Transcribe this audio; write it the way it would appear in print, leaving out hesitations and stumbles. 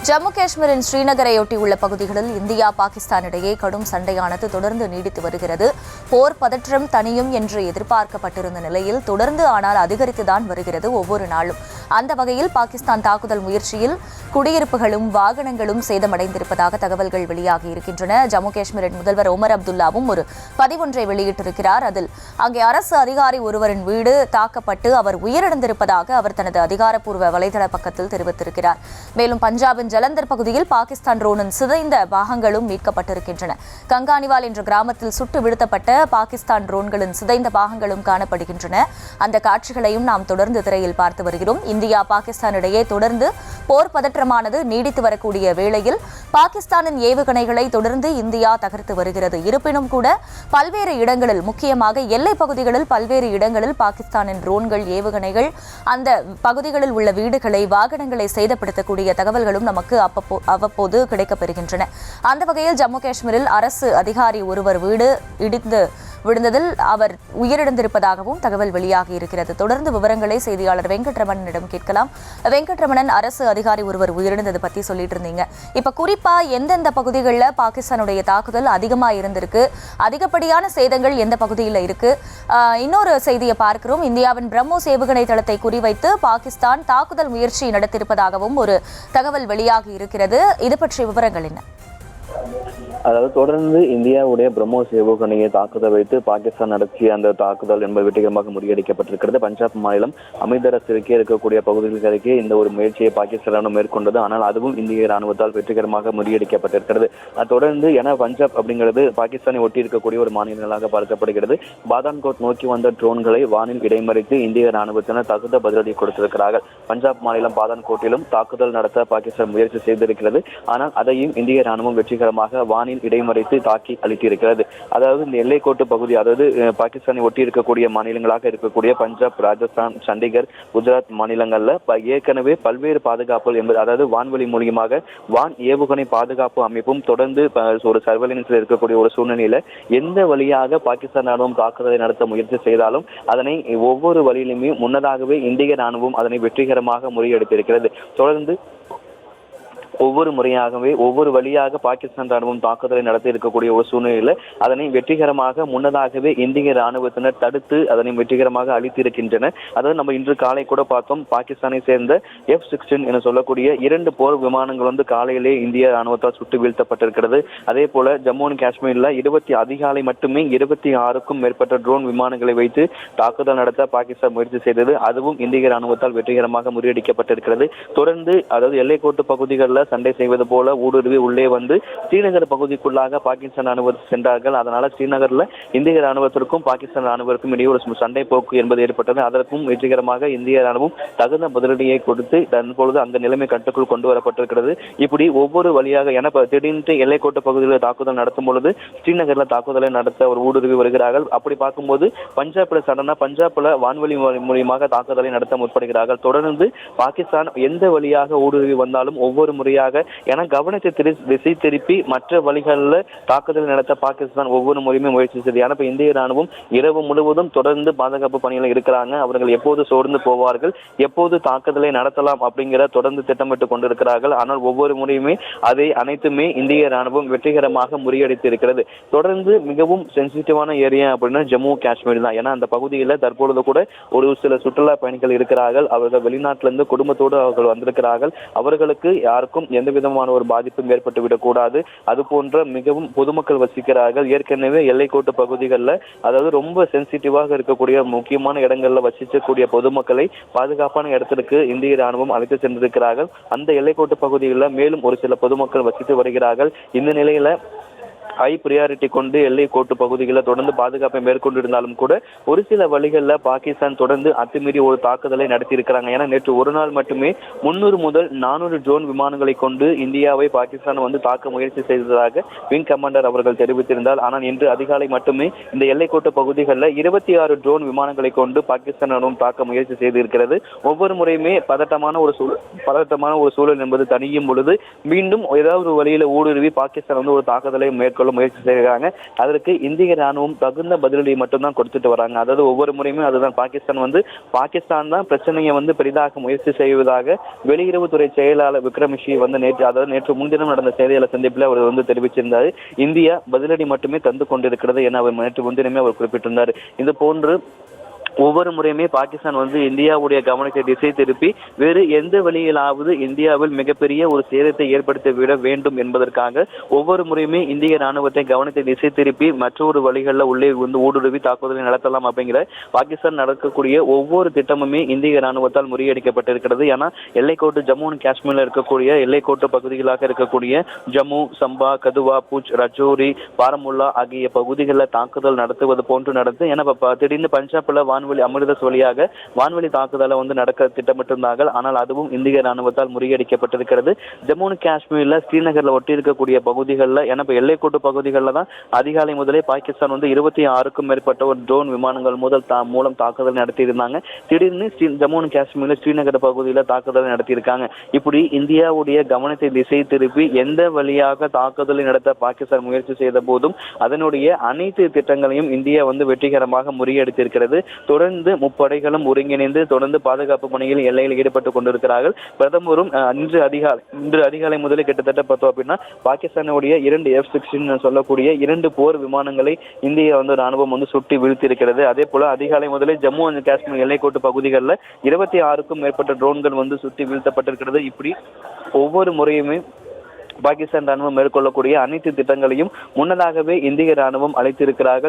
ஜம்மு காஷ்மீரின் ஸ்ரீநகரையொட்டியுள்ள பகுதிகளில் இந்தியா பாகிஸ்தான் இடையே கடும் சண்டையானது தொடர்ந்து நீடித்து வருகிறது. போர் பதற்றம் தனியும் என்று எதிர்பார்க்கப்பட்டிருந்த நிலையில் தொடர்ந்து ஆனால் அதிகரித்துதான் வருகிறது ஒவ்வொரு நாளும். அந்த வகையில் பாகிஸ்தான் தாக்குதல் முயற்சியில் குடியிருப்புகளும் வாகனங்களும் சேதமடைந்திருப்பதாக தகவல்கள் வெளியாகி இருக்கின்றன. ஜம்மு காஷ்மீரின் முதல்வர் ஒமர் அப்துல்லாவும் ஒரு பதிவொன்றை வெளியிட்டிருக்கிறார். அதில் அங்கே அரசு அதிகாரி ஒருவரின் வீடு தாக்கப்பட்டு அவர் உயிரிழந்திருப்பதாக அவர் தனது அதிகாரப்பூர்வ வலைதள பக்கத்தில் தெரிவித்திருக்கிறார். மேலும் பஞ்சாபின் ஜலந்தர் பகுதியில் பாகிஸ்தான் ட்ரோனின் சிதைந்த பாகங்களும் மீட்கப்பட்டிருக்கின்றன. கங்கானிவால் என்ற கிராமத்தில் சுட்டு வீழ்த்தப்பட்ட பாகிஸ்தான் ட்ரோன்களின் சிதைந்த பாகங்களும் காணப்படுகின்றன. அந்த காட்சிகளையும் நாம் தொடர்ந்து திரையில் பார்த்து வருகிறோம். இந்தியா பாகிஸ்தான் இடையே தொடர்ந்து போர் பதற்றமானது நீடித்து வரக்கூடிய வேளையில் பாகிஸ்தானின் ஏவுகணைகளை தொடர்ந்து இந்தியா தகர்த்து வருகிறது. இருப்பினும் கூட பல்வேறு இடங்களில், முக்கியமாக எல்லைப் பகுதிகளில் பல்வேறு இடங்களில் பாகிஸ்தானின் ட்ரோன்கள், ஏவுகணைகள் அந்த பகுதிகளில் உள்ள வீடுகளை, வாகனங்களை சேதப்படுத்தக்கூடிய தகவல்களும் நமக்கு அவ்வப்போது கிடைக்கப்பெறுகின்றன. அந்த வகையில் ஜம்மு காஷ்மீரில் அரசு அதிகாரி ஒருவர் வீடு இடிந்து விழுந்ததில் அவர் உயிரிழந்திருப்பதாகவும் தகவல் வெளியாகி இருக்கிறது. தொடர்ந்து விவரங்களை செய்தியாளர் வெங்கட்ரமணனிடம் கேட்கலாம். வெங்கட்ரமணன், அரசு அதிகாரி ஒருவர் உயிரிழந்தது பத்தி சொல்லிட்டு இருந்தீங்க. இப்ப குறிப்பா எந்தெந்த பகுதிகளில் பாகிஸ்தானுடைய தாக்குதல் அதிகமாக இருந்திருக்கு, அதிகப்படியான சேதங்கள் எந்த பகுதியில் இருக்கு? இன்னொரு செய்தியை பார்க்கிறோம். இந்தியாவின் பிரம்மோஸ் ஏவுகணை தளத்தை குறிவைத்து பாகிஸ்தான் தாக்குதல் முயற்சி நடத்தியிருப்பதாகவும் ஒரு தகவல் வெளியாகி இருக்கிறது. இது பற்றிய விவரங்கள் என்ன? அதாவது தொடர்ந்து இந்தியாவுடைய பிரம்மோஸ் ஏவுகணையை தாக்குதல் வைத்து பாகிஸ்தான் நடத்திய அந்த தாக்குதல் என்பது வெற்றிகரமாக முறியடிக்கப்பட்டிருக்கிறது. பஞ்சாப் மாநிலம் அமிர்தசரஸ் அருகே இருக்கக்கூடிய பகுதிகளுக்கு அருகே இந்த ஒரு முயற்சியை பாகிஸ்தான் ராணுவம் மேற்கொண்டது. ஆனால் அதுவும் இந்திய ராணுவத்தால் வெற்றிகரமாக முறியடிக்கப்பட்டிருக்கிறது. தொடர்ந்து என பஞ்சாப் அப்படிங்கிறது பாகிஸ்தானை ஒட்டி இருக்கக்கூடிய ஒரு மாநிலங்களாக பார்க்கப்படுகிறது. பாதான்கோட் நோக்கி வந்த ட்ரோன்களை வானில் இடைமறித்து இந்திய ராணுவத்தினர் தகுந்த பதிலடி கொடுத்திருக்கிறார்கள். பஞ்சாப் மாநிலம் பாதான்கோட்டிலும் தாக்குதல் நடத்த பாகிஸ்தான் முயற்சி செய்திருக்கிறது. ஆனால் அதையும் இந்திய ராணுவம் வெற்றிகரமாக வானில் இடைமறித்து தாக்கி அளித்திருக்கிறது. அதாவது இந்த எல்லைக்கோட்டு பகுதி, அதாவது பாகிஸ்தானை ஒட்டி இருக்கக்கூடிய மாநிலங்களாக இருக்கக்கூடிய பஞ்சாப், ராஜஸ்தான், சண்டிகர், குஜராத் மாநிலங்கள்ல ஏற்கனவே பல்வேறு பாதுகாப்பு என்பது, அதாவது வான்வெளி மூலியமாக வான் ஏவுகணை பாதுகாப்பு அமைப்பும் தொடர்ந்து ஒரு சர்வேலன்ஸில் இருக்கக்கூடிய ஒரு சூழ்நிலையில எந்த வழியாக பாகிஸ்தான் ராணுவம் தாக்குதலை நடத்த முயற்சி செய்தாலும் அதனை ஒவ்வொரு வழியிலுமே முன்னதாகவே இந்திய ராணுவம் அதனை வெற்றிகரமாக முறியடித்திருக்கிறது. தொடர்ந்து ஒவ்வொரு வழியாக பாகிஸ்தான் ராணுவம் தாக்குதலை நடத்தி இருக்கக்கூடிய ஒரு சூழ்நிலையில் அதனை வெற்றிகரமாக முன்னதாகவே இந்திய ராணுவத்தினர் தடுத்து அதனை வெற்றிகரமாக அளித்திருக்கின்றனர். அதாவது நம்ம இன்று காலை கூட பார்த்தோம், பாகிஸ்தானை சேர்ந்த F-16 என சொல்லக்கூடிய 2 போர் விமானங்கள் காலையிலே இந்திய ராணுவத்தால் சுட்டு வீழ்த்தப்பட்டிருக்கிறது. அதே போல ஜம்மு அண்ட் காஷ்மீர்ல அதிகாலை மட்டுமே 26க்கும் மேற்பட்ட ட்ரோன் விமானங்களை வைத்து தாக்குதல் நடத்த பாகிஸ்தான் முயற்சி செய்தது. அதுவும் இந்திய ராணுவத்தால் வெற்றிகரமாக முறியடிக்கப்பட்டிருக்கிறது. தொடர்ந்து அதாவது எல்லைக்கோட்டு பகுதிகளில் சண்டை செய்வது போல ஊடுருவி உள்ளே வந்து ஸ்ரீநகர் பகுதிக்குள்ளாக பாகிஸ்தான் ராணுவம் சென்றார்கள். அதனால ஸ்ரீநகர்ல இந்திய ராணுவத்திற்கும் பாகிஸ்தான் ராணுவத்திற்கும் இடையே ஒரு சண்டை போக்கு என்பது ஏற்பட்டது. அதற்கும் வெற்றிகரமாக இந்திய ராணுவம் தகுந்த பதிலடியை கொடுத்து தற்பொழுது அந்த நிலைமை கட்டுக்குள் கொண்டு வரப்பட்டிருக்கிறது. இப்படி ஒவ்வொரு வழியாக திடீர்னு எல்லைக்கோட்டு பகுதியில் தாக்குதல் நடத்தும் பொழுது ஸ்ரீநகர்ல தாக்குதலை நடத்த ஒரு ஊடுருவி வருகிறார்கள். அப்படி பார்க்கும்போது பஞ்சாப்ல வான்வெளி மூலியமாக தாக்குதலை நடத்த முற்படுகிறார்கள். தொடர்ந்து பாகிஸ்தான் எந்த வழியாக ஊடுருவி வந்தாலும் ஒவ்வொரு முறையாக கவனத்தை திசை திருப்பி மற்ற வழிகளில் தாக்குதல் நடத்த பாகிஸ்தான் ஒவ்வொரு முறையுமே முயற்சி செய்தது. ஏன்னா இந்திய ராணுவம் இரவு முழுவதும் தொடர்ந்து பாதுகாப்பு பணியில் இருக்கிறாங்க. அவர்கள் எப்போது சோர்ந்து போவார்கள், எப்போது தாக்குதலை நடத்தலாம் அப்படிங்கிற தொடர்ந்து திட்டமிட்டுக் கொண்டிருக்கிறார்கள். ஆனால் ஒவ்வொரு முறையுமே அதை அனைத்துமே இந்திய ராணுவம் வெற்றிகரமாக முறியடித்து இருக்கிறது. தொடர்ந்து மிகவும் சென்சிட்டிவான ஏரியா அப்படின்னா ஜம்மு காஷ்மீர் தான். ஏன்னா அந்த பகுதியில் தற்பொழுது கூட ஒரு சில சுற்றுலா பயணிகள் இருக்கிறார்கள். அவர்கள் வெளிநாட்டிலிருந்து குடும்பத்தோடு அவர்கள் வந்திருக்கிறார்கள். அவர்களுக்கு யாருக்கும் எந்த விதமான ஒரு பாதிப்பும் ஏற்பட்டுவிடக் கூடாது. அது போன்ற மிகவும் பொதுமக்கள் வசிக்கிறார்கள். ஏற்கனவே எல்லைக்கோட்டு பகுதிகளில், அதாவது ரொம்ப சென்சிட்டிவாக இருக்கக்கூடிய முக்கியமான இடங்கள்ல வசிக்கக்கூடிய பொதுமக்களை பாதுகாப்பான இடத்திற்கு இந்திய ராணுவம் அழைத்து சென்றிருக்கிறார்கள். அந்த எல்லைக்கோட்டு பகுதிகளில் மேலும் ஒரு சில பொதுமக்கள் வசித்து வருகிறார்கள். இந்த நிலையில ஹை பிரியாரிட்டி கொண்டு எல்லை கோட்டு பகுதிகளில் தொடர்ந்து பாதுகாப்பை மேற்கொண்டிருந்தாலும் கூட ஒரு சில வழிகளில் பாகிஸ்தான் தொடர்ந்து அத்துமீறி ஒரு தாக்குதலை நடத்தி இருக்கிறாங்க. ஏன்னா நேற்று ஒரு நாள் மட்டுமே 300 முதல் 400 ட்ரோன் விமானங்களை கொண்டு இந்தியாவை பாகிஸ்தான் தாக்க முயற்சி செய்ததாக விங் கமாண்டர் அவர்கள் தெரிவித்திருந்தார். ஆனால் இன்று அதிகாலை மட்டுமே இந்த எல்லைக்கோட்டு பகுதிகளில் 26 ட்ரோன் விமானங்களை கொண்டு பாகிஸ்தான் தாக்க முயற்சி செய்திருக்கிறது. ஒவ்வொரு முறையுமே பதட்டமான ஒரு சூழல் என்பது தனியும் பொழுது மீண்டும் ஏதாவது ஒரு வழியில ஊடுருவி பாகிஸ்தான் ஒரு தாக்குதலை மேற்கொள்ளும். மேற்கொள்ள முயற்சி செய்கிறாங்க. அதற்கு இந்திய ராணுவம் தகுந்த பதிலடி மட்டும்தான் கொடுத்துட்டு வராங்க. அதாவது ஒவ்வொரு முறையுமே அதுதான் பாகிஸ்தான் தான் பிரச்சனையை பெரிதாக முயற்சி செய்வதாக வெளியுறவுத்துறை செயலாளர் விக்ரமிஷி நேற்று முன்தினம் நடந்த செய்தியாளர் சந்திப்பில் அவர் தெரிவிச்சிருந்தார். இந்தியா பதிலடி மட்டுமே தந்து கொண்டிருக்கிறது என அவர் நேற்று முன்தினமே அவர் குறிப்பிட்டிருந்தார். இது போன்று ஒவ்வொரு முறையுமே பாகிஸ்தான் இந்தியாவுடைய கவனத்தை திசை திருப்பி வேறு எந்த வழியிலாவது இந்தியாவில் மிகப்பெரிய ஒரு சேதத்தை ஏற்படுத்தி விட வேண்டும் என்பதற்காக ஒவ்வொரு முறையுமே இந்திய ராணுவத்தை கவனத்தை திசை திருப்பி மற்றொரு வழிகளில் உள்ளே ஊடுருவி தாக்குதலை நடத்தலாம் அப்படிங்கிற பாகிஸ்தான் நடக்கக்கூடிய ஒவ்வொரு திட்டமுமே இந்திய ராணுவத்தால் முறியடிக்கப்பட்டிருக்கிறது. ஏன்னா எல்லைக்கோட்டு ஜம்மு அண்ட் காஷ்மீரில் இருக்கக்கூடிய எல்லைக்கோட்டு பகுதிகளாக இருக்கக்கூடிய ஜம்மு, சம்பா, கதுவா, பூச், ரஜோரி, பாரமுல்லா ஆகிய பகுதிகளில் தாக்குதல் நடத்துவது போன்று நடந்து ஏன்னா திடீர்னு பஞ்சாப்ல அமிர்தசரஸ் வழியாக வான்வெளி தாக்குதலை நடக்க திட்டமிட்டிருந்தார்கள். ஆனால் அதுவும் இந்திய ராணுவத்தால் முறியடிக்கப்பட்டிருக்கிறது. ஜம்மு அண்ட் காஷ்மீர்ல ஸ்ரீநகர்ல ஒட்டி இருக்கக்கூடிய பகுதிகளில் எல்லைக்கோட்டு பகுதிகளில் தான் அதிகாலை முதலே பாகிஸ்தான் 26க்கும் மேற்பட்ட ஒரு ட்ரோன் விமானங்கள் மூலம் தாக்குதல் நடத்தியிருந்தாங்க. திடீர்னு ஜம்மு அண்ட் காஷ்மீர்ல ஸ்ரீநகர் பகுதியில் தாக்குதல் நடத்தியிருக்காங்க. இப்படி இந்தியாவுடைய கவனத்தை திசை திருப்பி எந்த வழியாக தாக்குதலை நடத்த பாகிஸ்தான் முயற்சி செய்த போதும் அதனுடைய அனைத்து திட்டங்களையும் இந்தியா வெற்றிகரமாக முறியடித்திருக்கிறது. தொடர்ந்து முப்படைகளும் ஒருங்கிணைந்து தொடர்ந்து பாதுகாப்பு பணியில் எல்லையில் ஈடுபட்டுக் கொண்டிருக்கிறார்கள். பிரதமரும் இன்று அதிகாலை முதலே கிட்டத்தட்ட பார்த்தோம் அப்படின்னா பாகிஸ்தானுடைய 2 F-16 சொல்லக்கூடிய 2 போர் விமானங்களை இந்திய ராணுவம் சுட்டி வீழ்த்தியிருக்கிறது. அதே போல அதிகாலை முதலே ஜம்மு அண்ட் காஷ்மீர் எல்லைக்கோட்டு பகுதிகளில் 26க்கும் மேற்பட்ட ட்ரோன்கள் சுட்டி வீழ்த்தப்பட்டிருக்கிறது. இப்படி ஒவ்வொரு முறையுமே பாகிஸ்தான் ராணுவம் மேற்கொள்ளக்கூடிய அனைத்து திட்டங்களையும் முன்னதாகவே இந்திய ராணுவம் அழைத்திருக்கிறார்கள்.